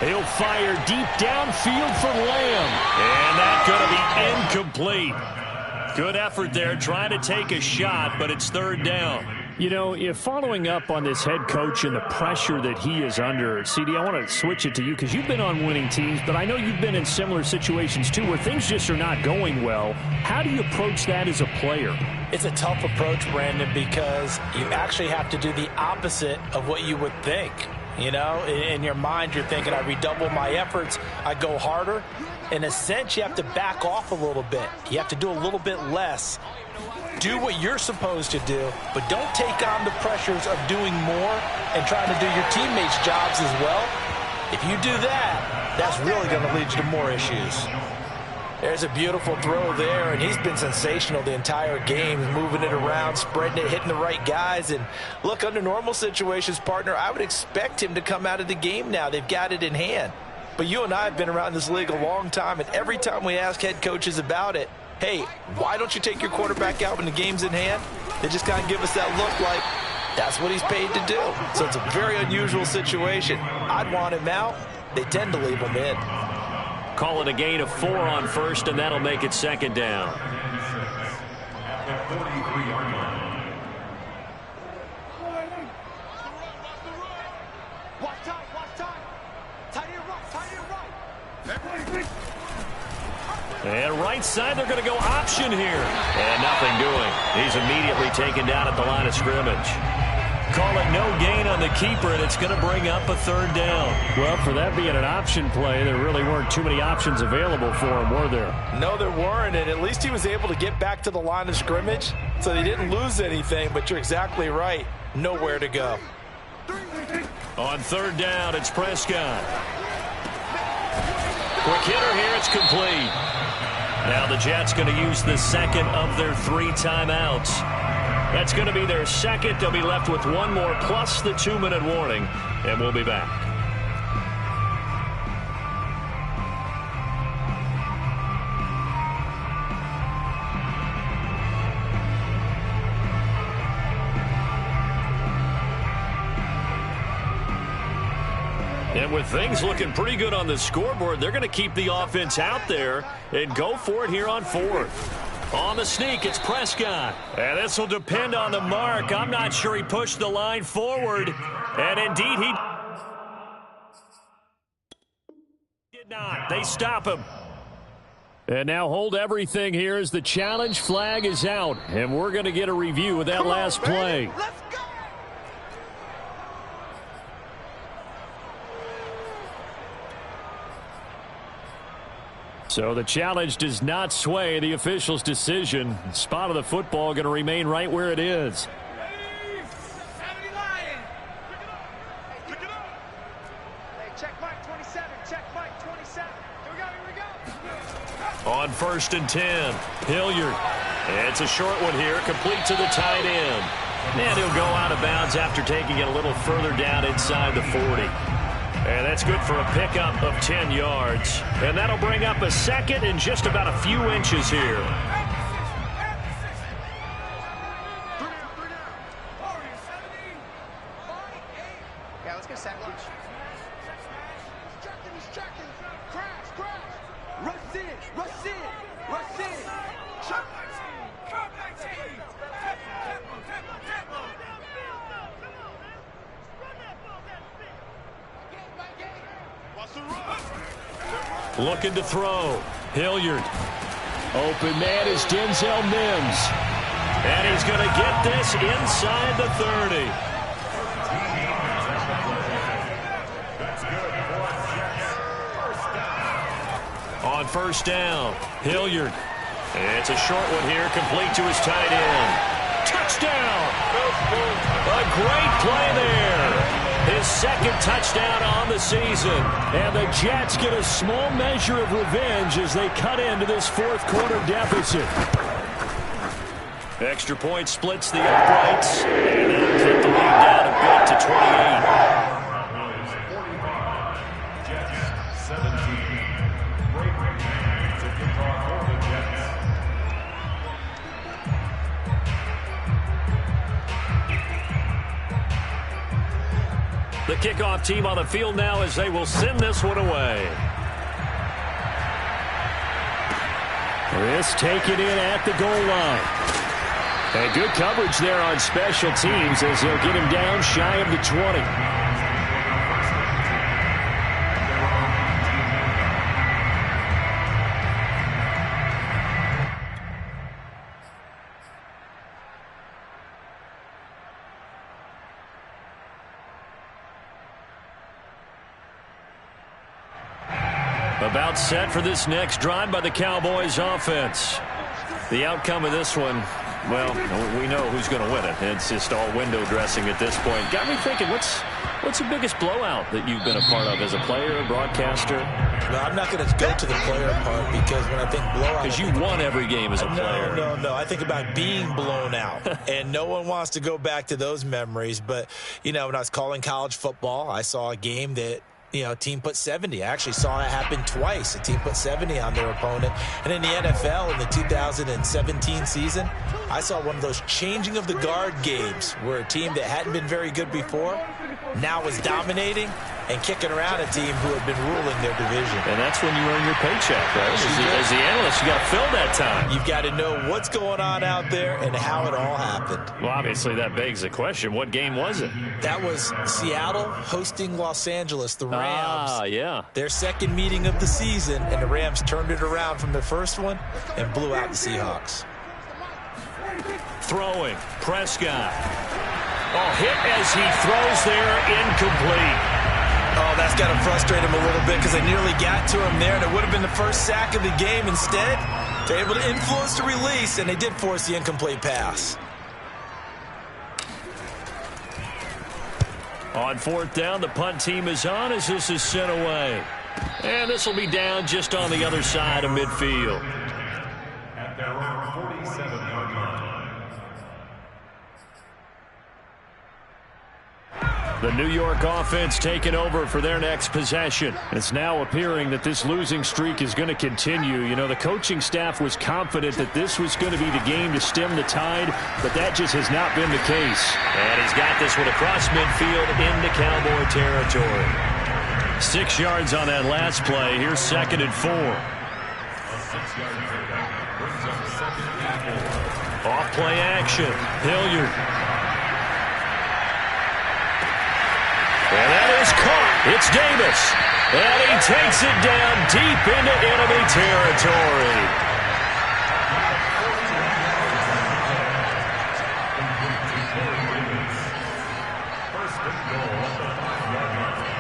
He'll fire deep downfield for Lamb. And that's going to be incomplete. Good effort there, trying to take a shot, but it's third down. Following up on this head coach and the pressure that he is under, CD, I want to switch it to you because you've been on winning teams, but I know you've been in similar situations too where things just are not going well. How do you approach that as a player? It's a tough approach, Brandon, because you actually have to do the opposite of what you would think. In your mind, you're thinking, I redouble my efforts, I go harder. In a sense, you have to back off a little bit. You have to do a little bit less. Do what you're supposed to do, but don't take on the pressures of doing more and trying to do your teammates' jobs as well. If you do that, that's really going to lead you to more issues. There's a beautiful throw there, and he's been sensational the entire game, moving it around, spreading it, hitting the right guys. And look, under normal situations, partner, I would expect him to come out of the game now. They've got it in hand. But you and I have been around this league a long time, and every time we ask head coaches about it, hey, why don't you take your quarterback out when the game's in hand? They just kind of give us that look like that's what he's paid to do. So it's a very unusual situation. I'd want him out. They tend to leave him in. Call it a gain of 4 on first, and that'll make it second down. Watch time. Tight end right. And right side, they're going to go option here. And nothing doing. He's immediately taken down at the line of scrimmage. Call it no gain on the keeper, and it's going to bring up a third down. Well, for that being an option play, there really weren't too many options available for him, were there? No, there weren't, and at least he was able to get back to the line of scrimmage, so they didn't lose anything, but you're exactly right. Nowhere to go. On third down, it's Prescott. Quick hitter here, it's complete. Now the Jets going to use the second of their 3 timeouts. That's going to be their second. They'll be left with 1 more plus the 2-minute warning, and we'll be back. And with things looking pretty good on the scoreboard, they're going to keep the offense out there and go for it here on 4th. On the sneak, it's Prescott. And this will depend on the mark. I'm not sure he pushed the line forward. And indeed, he did not. They stop him. And now hold everything here as the challenge flag is out. And we're going to get a review of that last play. Let's go! So the challenge does not sway the official's decision. Spot of the football going to remain right where it is. Hey, check Mike 27. Check Mike 27. Here we go. On 1st and 10, Hilliard. It's a short one here, complete to the tight end. And he'll go out of bounds after taking it a little further down inside the 40. And that's good for a pickup of 10 yards. And that'll bring up a second and just about a few inches here. Yeah, let's get sack lunch. He's checking. Crash. Rush in. Check. Looking to throw. Hilliard. Open man is Denzel Mims. And he's going to get this inside the 30. On 1st down, Hilliard. It's a short one here, complete to his tight end. Touchdown! A great play there. his second touchdown on the season. And the Jets get a small measure of revenge as they cut into this fourth quarter deficit. Extra point splits the uprights. And that'll cut the lead down a bit to 28. Jets 17. Great to kick off for the Jets. The kickoff team on the field now as they will send this one away. This taken in at the goal line. And good coverage there on special teams as they'll get him down shy of the 20. About set for this next drive by the Cowboys offense. The outcome of this one, well, we know who's going to win it. It's just all window dressing at this point. Got me thinking, what's the biggest blowout that you've been a part of as a player, a broadcaster? No, I'm not going to go to the player part because when I think blowout... Because you won every game as a player. No. I think about being blown out. And no one wants to go back to those memories. But, when I was calling college football, I saw a game that, a team put 70. I actually saw it happen twice. A team put 70 on their opponent. And in the NFL in the 2017 season, I saw one of those changing of the guard games where a team that hadn't been very good before now was dominating and kicking around a team who had been ruling their division. And that's when you earn your paycheck, right? As the analyst, you got to fill that time. You've got to know what's going on out there and how it all happened. Well, obviously that begs the question, what game was it? That was Seattle hosting Los Angeles, the Rams. Ah, yeah. Their second meeting of the season, and the Rams turned it around from their first one and blew out the Seahawks. Throwing, Prescott. Oh, hit as he throws there, incomplete. Oh, that's got to frustrate him a little bit because they nearly got to him there, and it would have been the first sack of the game. Instead, they're able to influence the release, and they did force the incomplete pass. On fourth down, the punt team is on as this is sent away. And this will be down just on the other side of midfield. At their own 47-yard line. The New York offense taking over for their next possession. It's now appearing that this losing streak is going to continue. The coaching staff was confident that this was going to be the game to stem the tide, but that just has not been the case. And he's got this one across midfield into Cowboy territory. 6 yards on that last play. Here's 2nd and 4. Off play action. Hilliard. And that is caught. It's Davis. And he takes it down deep into enemy territory. First and goal at the 5-yard line.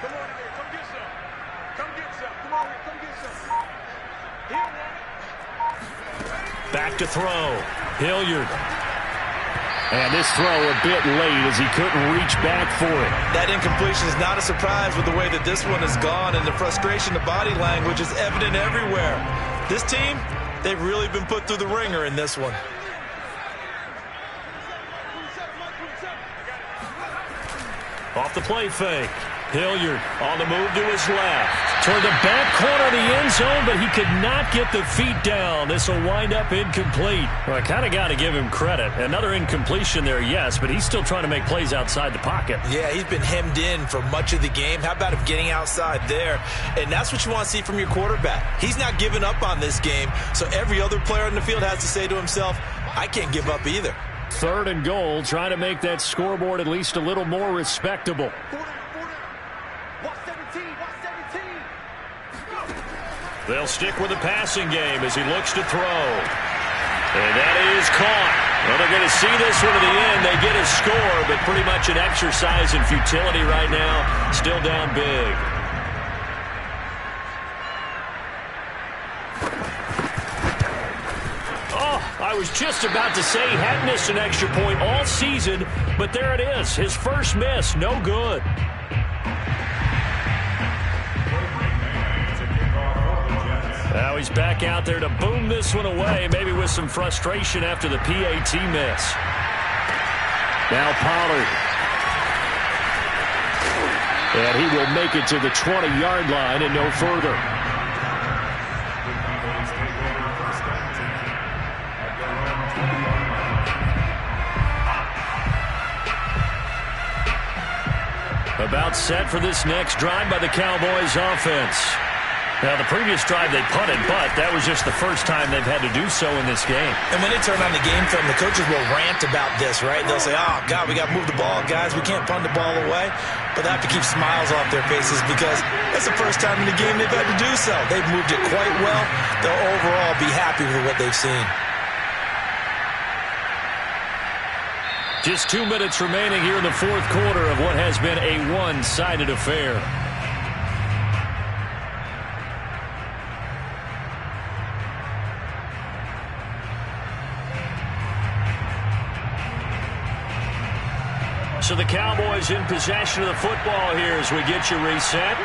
Come on here, come get some. Come get some. Come on here, come get some. He don't want it. Back to throw. Hilliard. And this throw a bit late as he couldn't reach back for it. That incompletion is not a surprise with the way that this one has gone, and the frustration, the body language is evident everywhere. This team, they've really been put through the ringer in this one. Off the play fake. Hilliard on the move to his left. Toward the back corner of the end zone, but he could not get the feet down. This will wind up incomplete. Well, I kind of got to give him credit. Another incompletion there, yes, but he's still trying to make plays outside the pocket. Yeah, he's been hemmed in for much of the game. How about him getting outside there? And that's what you want to see from your quarterback. He's not giving up on this game, so every other player in the field has to say to himself, I can't give up either. 3rd and goal, trying to make that scoreboard at least a little more respectable. They'll stick with the passing game as he looks to throw. And that is caught. Well, they're going to see this one to the end. They get a score, but pretty much an exercise in futility right now. Still down big. Oh, I was just about to say he hadn't missed an extra point all season, but there it is. His first miss, no good. Now he's back out there to boom this one away, maybe with some frustration after the PAT miss. Now Pollard. And he will make it to the 20-yard line and no further. About set for this next drive by the Cowboys offense. Now, the previous drive they punted, but that was just the first time they've had to do so in this game. And when they turn on the game film, the coaches will rant about this, right? They'll say, oh, God, we got to move the ball, guys. We can't punt the ball away. But they have to keep smiles off their faces because that's the first time in the game they've had to do so. They've moved it quite well. They'll overall be happy with what they've seen. Just 2 minutes remaining here in the fourth quarter of what has been a one-sided affair. So the Cowboys in possession of the football here as we get you reset.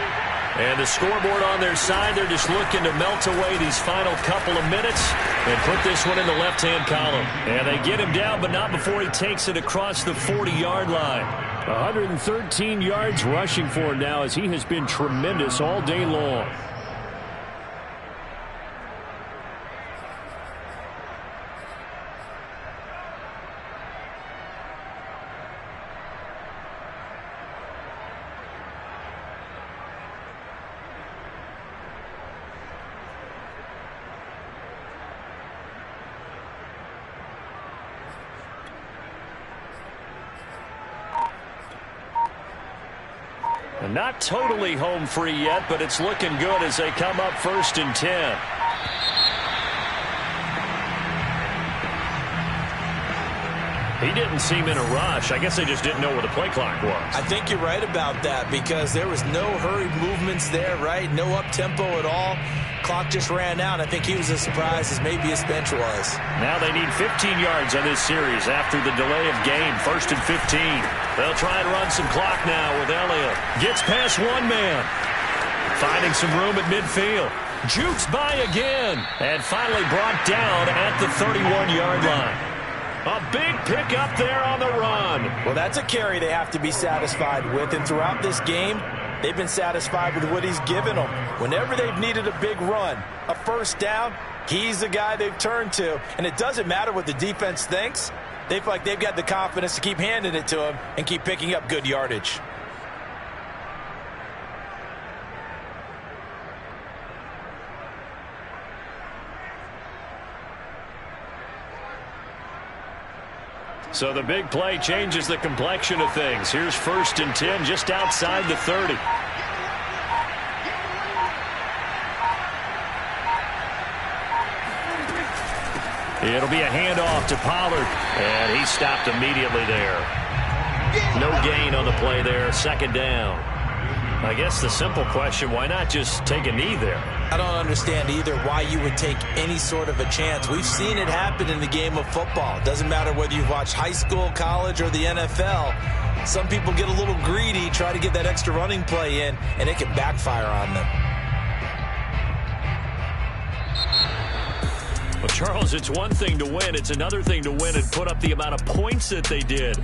And the scoreboard on their side, they're just looking to melt away these final couple of minutes and put this one in the left-hand column. And they get him down, but not before he takes it across the 40-yard line. 113 yards rushing for him now as he has been tremendous all day long. Not totally home free yet, but it's looking good as they come up 1st and 10. He didn't seem in a rush. I guess they just didn't know where the play clock was. I think you're right about that because there was no hurried movements there, right? No up-tempo at all. Clock just ran out. I think he was as surprised as maybe his bench was. Now they need 15 yards on this series after the delay of game. 1st and 15. They'll try and run some clock now with Elliott. Gets past one man. Finding some room at midfield. Jukes by again. And finally brought down at the 31-yard line. A big pickup there on the run. Well, that's a carry they have to be satisfied with. And throughout this game, they've been satisfied with what he's given them. Whenever they've needed a big run, a first down, he's the guy they've turned to. And it doesn't matter what the defense thinks. They feel like they've got the confidence to keep handing it to him and keep picking up good yardage. So the big play changes the complexion of things. Here's 1st and 10 just outside the 30. It'll be a handoff to Pollard, and he stopped immediately there. No gain on the play there, 2nd down. I guess the simple question, why not just take a knee there? I don't understand either why you would take any sort of a chance. We've seen it happen in the game of football. It doesn't matter whether you've watched high school, college, or the NFL. Some people get a little greedy, try to get that extra running play in, and it can backfire on them. Well, Charles, it's one thing to win. It's another thing to win and put up the amount of points that they did.